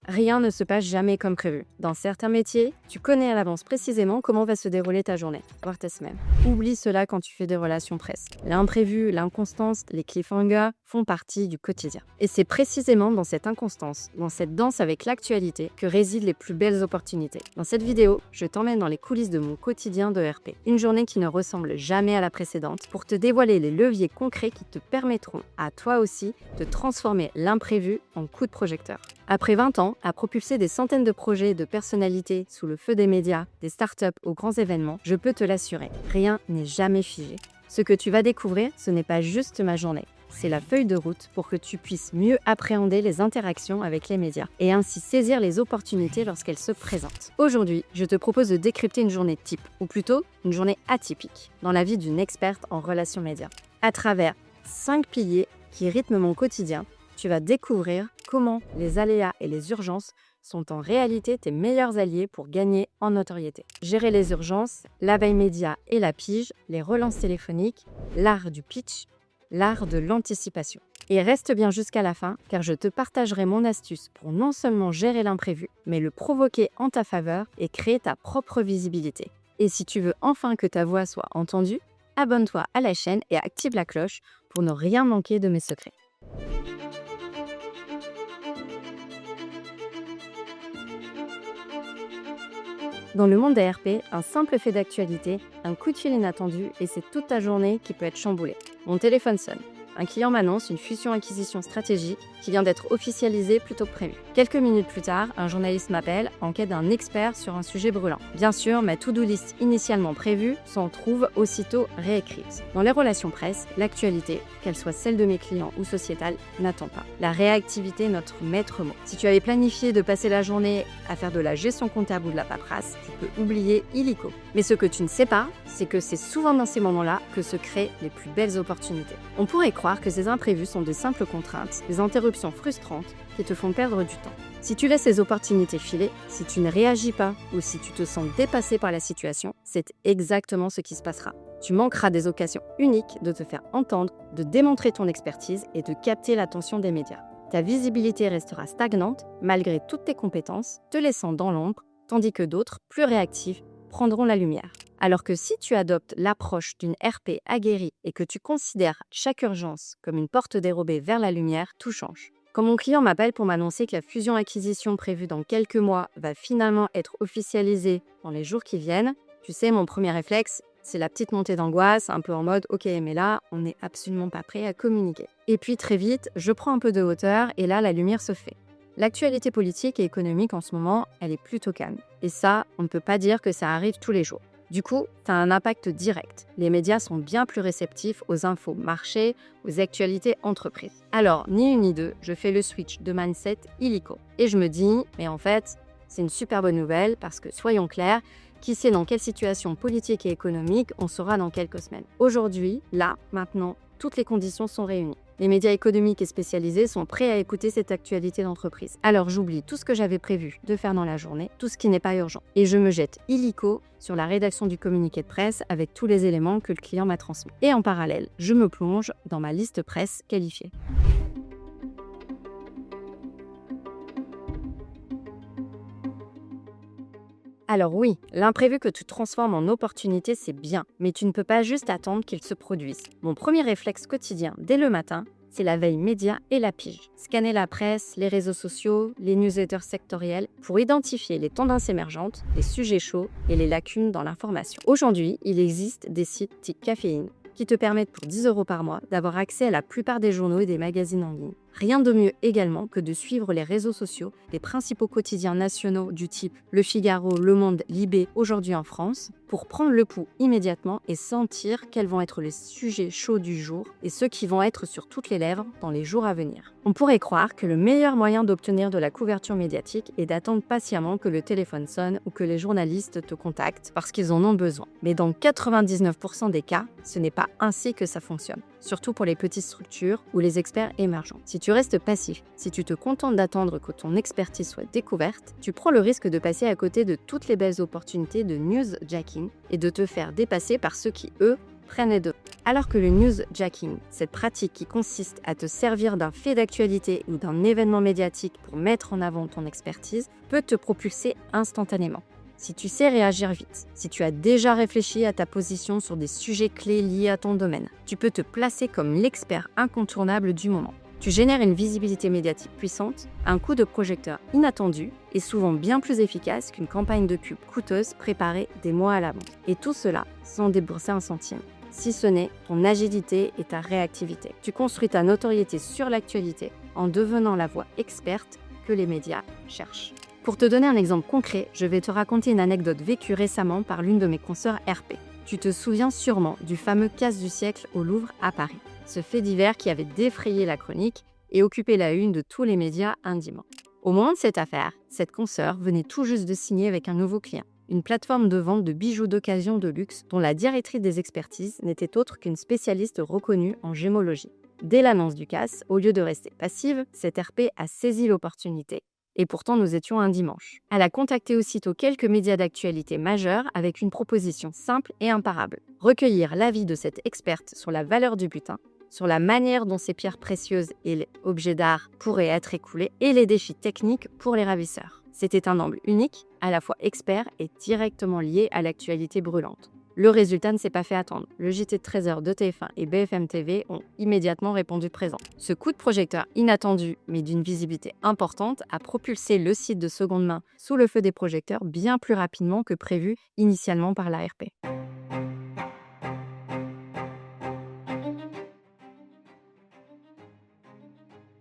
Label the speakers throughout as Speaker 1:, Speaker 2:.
Speaker 1: Rien ne se passe jamais comme prévu. Dans certains métiers, tu connais à l'avance précisément comment va se dérouler ta journée, voire ta semaine. Oublie cela quand tu fais des relations presse. L'imprévu, l'inconstance, les cliffhangers font partie du quotidien. Et c'est précisément dans cette inconstance, dans cette danse avec l'actualité, que résident les plus belles opportunités. Dans cette vidéo, je t'emmène dans les coulisses de mon quotidien de RP. Une journée qui ne ressemble jamais à la précédente pour te dévoiler les leviers concrets qui te permettront, à toi aussi, de transformer l'imprévu en coup de projecteur. Après 20 ans, à propulser des centaines de projets et de personnalités sous le feu des médias, des startups aux grands événements, je peux te l'assurer, rien n'est jamais figé. Ce que tu vas découvrir, ce n'est pas juste ma journée. C'est la feuille de route pour que tu puisses mieux appréhender les interactions avec les médias et ainsi saisir les opportunités lorsqu'elles se présentent. Aujourd'hui, je te propose de décrypter une journée type, ou plutôt une journée atypique, dans la vie d'une experte en relations médias. À travers 5 piliers qui rythment mon quotidien, tu vas découvrir comment les aléas et les urgences sont en réalité tes meilleurs alliés pour gagner en notoriété. Gérer les urgences, la veille média et la pige, les relances téléphoniques, l'art du pitch, l'art de l'anticipation. Et reste bien jusqu'à la fin, car je te partagerai mon astuce pour non seulement gérer l'imprévu, mais le provoquer en ta faveur et créer ta propre visibilité. Et si tu veux enfin que ta voix soit entendue, abonne-toi à la chaîne et active la cloche pour ne rien manquer de mes secrets. Dans le monde des RP, un simple fait d'actualité, un coup de fil inattendu et c'est toute ta journée qui peut être chamboulée. Mon téléphone sonne. Un client m'annonce une fusion-acquisition stratégique qui vient d'être officialisée plus tôt que prévu. Quelques minutes plus tard, un journaliste m'appelle en quête d'un expert sur un sujet brûlant. Bien sûr, ma to-do list initialement prévue s'en trouve aussitôt réécrite. Dans les relations presse, l'actualité, qu'elle soit celle de mes clients ou sociétale, n'attend pas. La réactivité est notre maître mot. Si tu avais planifié de passer la journée à faire de la gestion comptable ou de la paperasse, tu peux oublier illico. Mais ce que tu ne sais pas, c'est que c'est souvent dans ces moments-là que se créent les plus belles opportunités. On pourrait croire que ces imprévus sont de simples contraintes, des interruptions frustrantes qui te font perdre du temps. Si tu laisses ces opportunités filer, si tu ne réagis pas ou si tu te sens dépassé par la situation, c'est exactement ce qui se passera. Tu manqueras des occasions uniques de te faire entendre, de démontrer ton expertise et de capter l'attention des médias. Ta visibilité restera stagnante malgré toutes tes compétences, te laissant dans l'ombre, tandis que d'autres, plus réactifs, prendront la lumière. Alors que si tu adoptes l'approche d'une RP aguerrie et que tu considères chaque urgence comme une porte dérobée vers la lumière, tout change. Quand mon client m'appelle pour m'annoncer que la fusion-acquisition prévue dans quelques mois va finalement être officialisée dans les jours qui viennent, tu sais, mon premier réflexe, c'est la petite montée d'angoisse, un peu en mode « Ok, mais là, on n'est absolument pas prêt à communiquer ». Et puis très vite, je prends un peu de hauteur et là, la lumière se fait. L'actualité politique et économique en ce moment, elle est plutôt calme. Et ça, on ne peut pas dire que ça arrive tous les jours. Du coup, tu as un impact direct. Les médias sont bien plus réceptifs aux infos marché, aux actualités entreprises. Alors, ni une ni deux, je fais le switch de mindset illico. Et je me dis, mais en fait, c'est une super bonne nouvelle parce que, soyons clairs, qui sait dans quelle situation politique et économique on sera dans quelques semaines. Aujourd'hui, là, maintenant, toutes les conditions sont réunies. Les médias économiques et spécialisés sont prêts à écouter cette actualité d'entreprise. Alors j'oublie tout ce que j'avais prévu de faire dans la journée, tout ce qui n'est pas urgent. Et je me jette illico sur la rédaction du communiqué de presse avec tous les éléments que le client m'a transmis. Et en parallèle, je me plonge dans ma liste presse qualifiée. Alors oui, l'imprévu que tu transformes en opportunité, c'est bien, mais tu ne peux pas juste attendre qu'il se produise. Mon premier réflexe quotidien dès le matin, c'est la veille média et la pige. Scanner la presse, les réseaux sociaux, les newsletters sectoriels pour identifier les tendances émergentes, les sujets chauds et les lacunes dans l'information. Aujourd'hui, il existe des sites type Caféine qui te permettent pour 10 € par mois d'avoir accès à la plupart des journaux et des magazines en ligne. Rien de mieux également que de suivre les réseaux sociaux des principaux quotidiens nationaux du type Le Figaro, Le Monde, Libé, aujourd'hui en France, pour prendre le pouls immédiatement et sentir quels vont être les sujets chauds du jour et ceux qui vont être sur toutes les lèvres dans les jours à venir. On pourrait croire que le meilleur moyen d'obtenir de la couverture médiatique est d'attendre patiemment que le téléphone sonne ou que les journalistes te contactent parce qu'ils en ont besoin. Mais dans 99% des cas, ce n'est pas ainsi que ça fonctionne. Surtout pour les petites structures ou les experts émergents. Si tu restes passif, si tu te contentes d'attendre que ton expertise soit découverte, tu prends le risque de passer à côté de toutes les belles opportunités de newsjacking et de te faire dépasser par ceux qui, eux, prennent d'eux. Alors que le newsjacking, cette pratique qui consiste à te servir d'un fait d'actualité ou d'un événement médiatique pour mettre en avant ton expertise, peut te propulser instantanément. Si tu sais réagir vite, si tu as déjà réfléchi à ta position sur des sujets clés liés à ton domaine, tu peux te placer comme l'expert incontournable du moment. Tu génères une visibilité médiatique puissante, un coup de projecteur inattendu et souvent bien plus efficace qu'une campagne de pub coûteuse préparée des mois à l'avance. Et tout cela sans débourser un centime, si ce n'est ton agilité et ta réactivité. Tu construis ta notoriété sur l'actualité en devenant la voix experte que les médias cherchent. Pour te donner un exemple concret, je vais te raconter une anecdote vécue récemment par l'une de mes consoeurs RP. Tu te souviens sûrement du fameux casse du siècle au Louvre à Paris. Ce fait divers qui avait défrayé la chronique et occupé la une de tous les médias indiments. Au moment de cette affaire, cette consoeur venait tout juste de signer avec un nouveau client, une plateforme de vente de bijoux d'occasion de luxe dont la directrice des expertises n'était autre qu'une spécialiste reconnue en gémologie. Dès l'annonce du casse, au lieu de rester passive, cette RP a saisi l'opportunité. Et pourtant, nous étions un dimanche. Elle a contacté aussitôt quelques médias d'actualité majeurs avec une proposition simple et imparable. Recueillir l'avis de cette experte sur la valeur du butin, sur la manière dont ces pierres précieuses et objets d'art pourraient être écoulés et les défis techniques pour les ravisseurs. C'était un angle unique, à la fois expert et directement lié à l'actualité brûlante. Le résultat ne s'est pas fait attendre. Le JT de 13h de TF1 et BFM TV ont immédiatement répondu présent. Ce coup de projecteur inattendu, mais d'une visibilité importante, a propulsé le site de seconde main sous le feu des projecteurs bien plus rapidement que prévu initialement par l'ARP.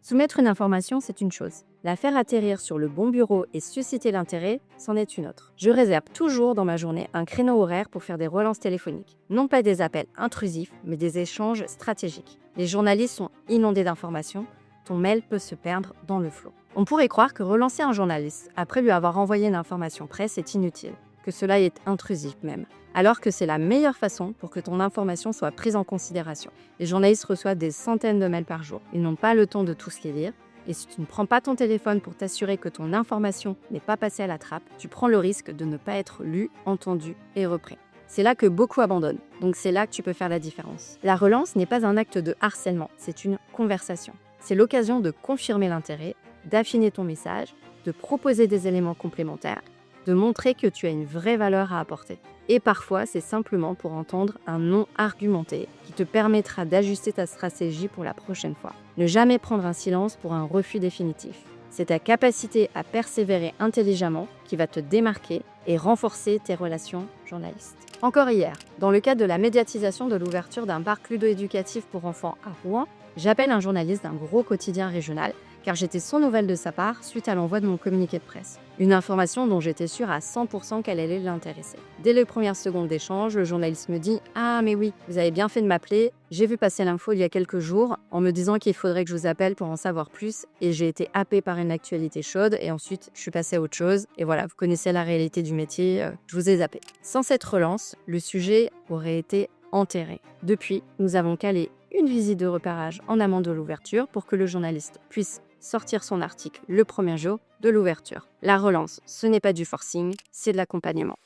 Speaker 1: Soumettre une information, c'est une chose. La faire atterrir sur le bon bureau et susciter l'intérêt, c'en est une autre. Je réserve toujours dans ma journée un créneau horaire pour faire des relances téléphoniques. Non pas des appels intrusifs, mais des échanges stratégiques. Les journalistes sont inondés d'informations. Ton mail peut se perdre dans le flot. On pourrait croire que relancer un journaliste après lui avoir envoyé une information presse est inutile, que cela est intrusif même. Alors que c'est la meilleure façon pour que ton information soit prise en considération. Les journalistes reçoivent des centaines de mails par jour. Ils n'ont pas le temps de tous les lire. Et si tu ne prends pas ton téléphone pour t'assurer que ton information n'est pas passée à la trappe, tu prends le risque de ne pas être lu, entendu et repris. C'est là que beaucoup abandonnent. Donc c'est là que tu peux faire la différence. La relance n'est pas un acte de harcèlement, c'est une conversation. C'est l'occasion de confirmer l'intérêt, d'affiner ton message, de proposer des éléments complémentaires, de montrer que tu as une vraie valeur à apporter. Et parfois, c'est simplement pour entendre un non argumenté qui te permettra d'ajuster ta stratégie pour la prochaine fois. Ne jamais prendre un silence pour un refus définitif. C'est ta capacité à persévérer intelligemment qui va te démarquer et renforcer tes relations journalistes. Encore hier, dans le cadre de la médiatisation de l'ouverture d'un parc ludo-éducatif pour enfants à Rouen, j'appelle un journaliste d'un gros quotidien régional car j'étais sans nouvelles de sa part suite à l'envoi de mon communiqué de presse. Une information dont j'étais sûre à 100% qu'elle allait l'intéresser. Dès les premières secondes d'échange, le journaliste me dit « Ah mais oui, vous avez bien fait de m'appeler, j'ai vu passer l'info il y a quelques jours en me disant qu'il faudrait que je vous appelle pour en savoir plus et j'ai été happé par une actualité chaude et ensuite je suis passée à autre chose et voilà, vous connaissez la réalité du métier, je vous ai zappé. » Sans cette relance, le sujet aurait été enterré. Depuis, nous avons calé une visite de repérage en amont de l'ouverture pour que le journaliste puisse sortir son article le premier jour de l'ouverture. La relance, ce n'est pas du forcing, c'est de l'accompagnement.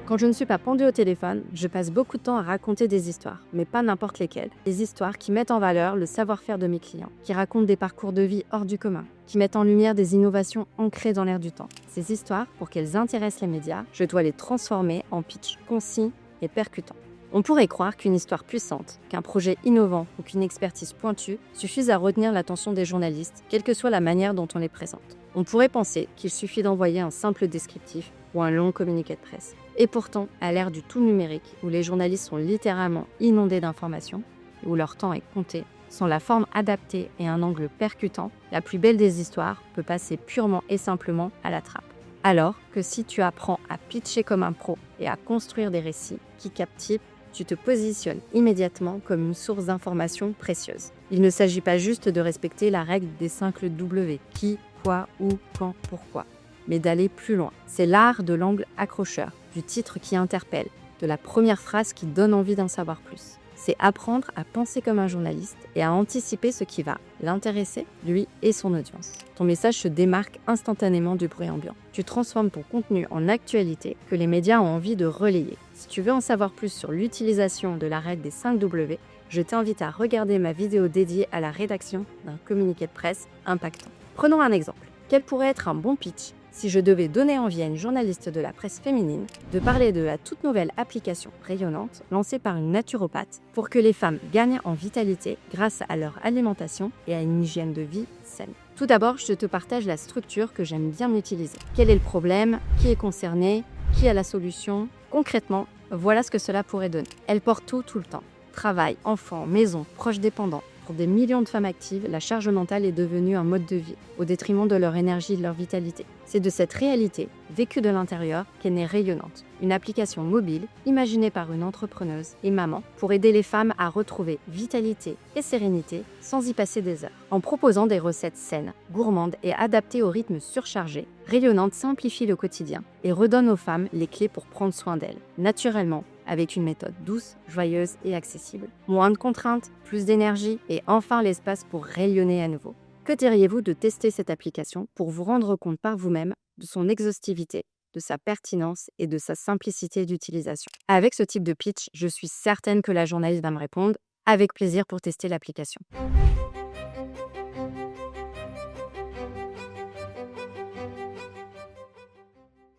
Speaker 1: Quand je ne suis pas pendue au téléphone, je passe beaucoup de temps à raconter des histoires, mais pas n'importe lesquelles. Des histoires qui mettent en valeur le savoir-faire de mes clients, qui racontent des parcours de vie hors du commun, qui mettent en lumière des innovations ancrées dans l'air du temps. Ces histoires, pour qu'elles intéressent les médias, je dois les transformer en pitch concis et percutant. On pourrait croire qu'une histoire puissante, qu'un projet innovant ou qu'une expertise pointue suffisent à retenir l'attention des journalistes, quelle que soit la manière dont on les présente. On pourrait penser qu'il suffit d'envoyer un simple descriptif ou un long communiqué de presse. Et pourtant, à l'ère du tout numérique, où les journalistes sont littéralement inondés d'informations, et où leur temps est compté, sans la forme adaptée et un angle percutant, la plus belle des histoires peut passer purement et simplement à la trappe. Alors que si tu apprends à pitcher comme un pro et à construire des récits qui captivent, tu te positionnes immédiatement comme une source d'informations précieuse. Il ne s'agit pas juste de respecter la règle des 5 W, qui, quoi, où, quand, pourquoi, mais d'aller plus loin. C'est l'art de l'angle accrocheur, du titre qui interpelle, de la première phrase qui donne envie d'en savoir plus. c'est apprendre à penser comme un journaliste et à anticiper ce qui va l'intéresser, lui et son audience. Ton message se démarque instantanément du bruit ambiant. Tu transformes ton contenu en actualité que les médias ont envie de relayer. Si tu veux en savoir plus sur l'utilisation de la règle des 5 W, je t'invite à regarder ma vidéo dédiée à la rédaction d'un communiqué de presse impactant. Prenons un exemple. Quel pourrait être un bon pitch si je devais donner envie à une journaliste de la presse féminine de parler de la toute nouvelle application rayonnante lancée par une naturopathe pour que les femmes gagnent en vitalité grâce à leur alimentation et à une hygiène de vie saine? Tout d'abord, je te partage la structure que j'aime bien utiliser. Quel est le problème? Qui est concerné? Qui a la solution? Concrètement, voilà ce que cela pourrait donner. Elle porte tout le temps. Travail, enfants, maison, proches dépendants. Pour des millions de femmes actives, la charge mentale est devenue un mode de vie, au détriment de leur énergie et de leur vitalité. C'est de cette réalité, vécue de l'intérieur, qu'est née Rayonnante, une application mobile imaginée par une entrepreneuse et maman pour aider les femmes à retrouver vitalité et sérénité sans y passer des heures. En proposant des recettes saines, gourmandes et adaptées au rythme surchargé, Rayonnante simplifie le quotidien et redonne aux femmes les clés pour prendre soin d'elles, naturellement, avec une méthode douce, joyeuse et accessible. Moins de contraintes, plus d'énergie et enfin l'espace pour rayonner à nouveau. Que diriez-vous de tester cette application pour vous rendre compte par vous-même de son exhaustivité, de sa pertinence et de sa simplicité d'utilisation? Avec ce type de pitch, je suis certaine que la journaliste va me répondre avec plaisir pour tester l'application.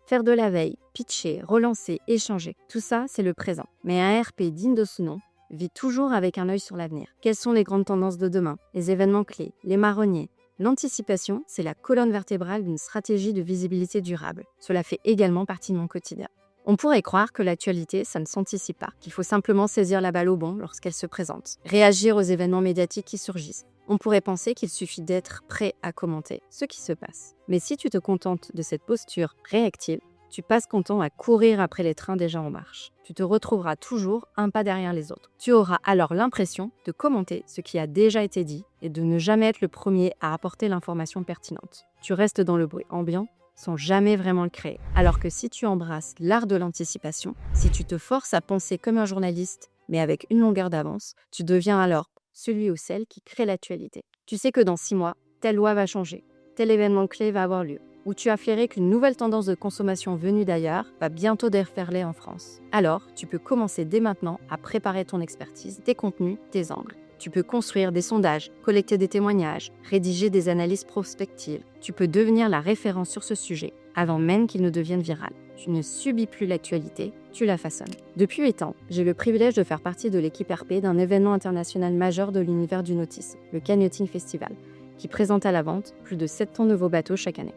Speaker 1: Faire de la veille, pitcher, relancer, échanger, tout ça, c'est le présent. Mais un RP digne de ce nom vit toujours avec un œil sur l'avenir. Quelles sont les grandes tendances de demain? Les événements clés, les marronniers? L'anticipation, c'est la colonne vertébrale d'une stratégie de visibilité durable. Cela fait également partie de mon quotidien. On pourrait croire que l'actualité, ça ne s'anticipe pas, qu'il faut simplement saisir la balle au bon lorsqu'elle se présente, réagir aux événements médiatiques qui surgissent. On pourrait penser qu'il suffit d'être prêt à commenter ce qui se passe. Mais si tu te contentes de cette posture réactive, tu passes ton temps à courir après les trains déjà en marche. Tu te retrouveras toujours un pas derrière les autres. Tu auras alors l'impression de commenter ce qui a déjà été dit et de ne jamais être le premier à apporter l'information pertinente. Tu restes dans le bruit ambiant sans jamais vraiment le créer. Alors que si tu embrasses l'art de l'anticipation, si tu te forces à penser comme un journaliste, mais avec une longueur d'avance, tu deviens alors celui ou celle qui crée l'actualité. Tu sais que dans 6 mois, telle loi va changer, tel événement clé va avoir lieu, ou tu as flairé qu'une nouvelle tendance de consommation venue d'ailleurs va bientôt déferler en France. Alors, tu peux commencer dès maintenant à préparer ton expertise, tes contenus, tes angles. Tu peux construire des sondages, collecter des témoignages, rédiger des analyses prospectives. Tu peux devenir la référence sur ce sujet avant même qu'il ne devienne viral. Tu ne subis plus l'actualité, tu la façonnes. Depuis 8 ans, j'ai le privilège de faire partie de l'équipe RP d'un événement international majeur de l'univers du nautisme, le Canyoting Festival, qui présente à la vente plus de 700 nouveaux bateaux chaque année.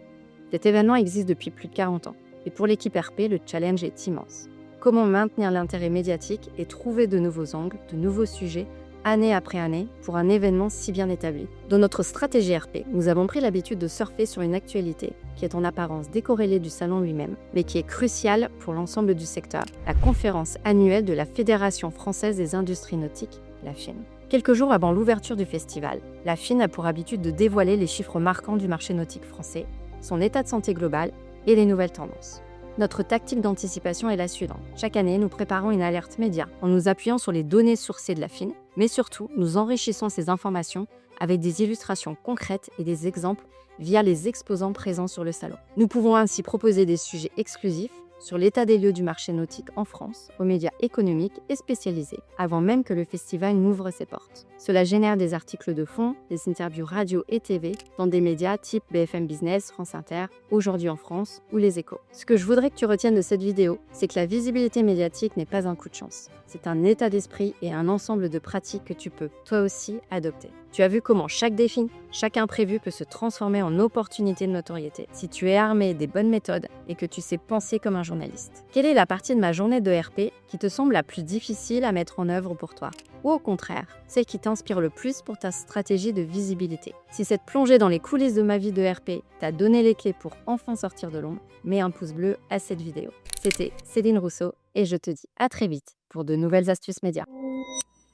Speaker 1: Cet événement existe depuis plus de 40 ans, et pour l'équipe RP, le challenge est immense. Comment maintenir l'intérêt médiatique et trouver de nouveaux angles, de nouveaux sujets, année après année, pour un événement si bien établi? Dans notre stratégie RP, nous avons pris l'habitude de surfer sur une actualité qui est en apparence décorrélée du salon lui-même, mais qui est cruciale pour l'ensemble du secteur, la conférence annuelle de la Fédération française des industries nautiques, la FIN. Quelques jours avant l'ouverture du festival, la FIN a pour habitude de dévoiler les chiffres marquants du marché nautique français, son état de santé global et les nouvelles tendances. Notre tactique d'anticipation est la suivante. Chaque année, nous préparons une alerte média en nous appuyant sur les données sourcées de la FIN, mais surtout, nous enrichissons ces informations avec des illustrations concrètes et des exemples via les exposants présents sur le salon. Nous pouvons ainsi proposer des sujets exclusifs sur l'état des lieux du marché nautique en France, aux médias économiques et spécialisés, avant même que le festival n'ouvre ses portes. Cela génère des articles de fond, des interviews radio et TV dans des médias type BFM Business, France Inter, Aujourd'hui en France ou Les Échos. Ce que je voudrais que tu retiennes de cette vidéo, c'est que la visibilité médiatique n'est pas un coup de chance. C'est un état d'esprit et un ensemble de pratiques que tu peux, toi aussi, adopter. Tu as vu comment chaque défi, chaque imprévu peut se transformer en opportunité de notoriété si tu es armé des bonnes méthodes et que tu sais penser comme un journaliste. Quelle est la partie de ma journée de RP qui te semble la plus difficile à mettre en œuvre pour toi? Ou au contraire, celle qui t'inspire le plus pour ta stratégie de visibilité? Si cette plongée dans les coulisses de ma vie de RP t'a donné les clés pour enfin sortir de l'ombre, mets un pouce bleu à cette vidéo. C'était Céline Rousseau et je te dis à très vite pour de nouvelles astuces médias.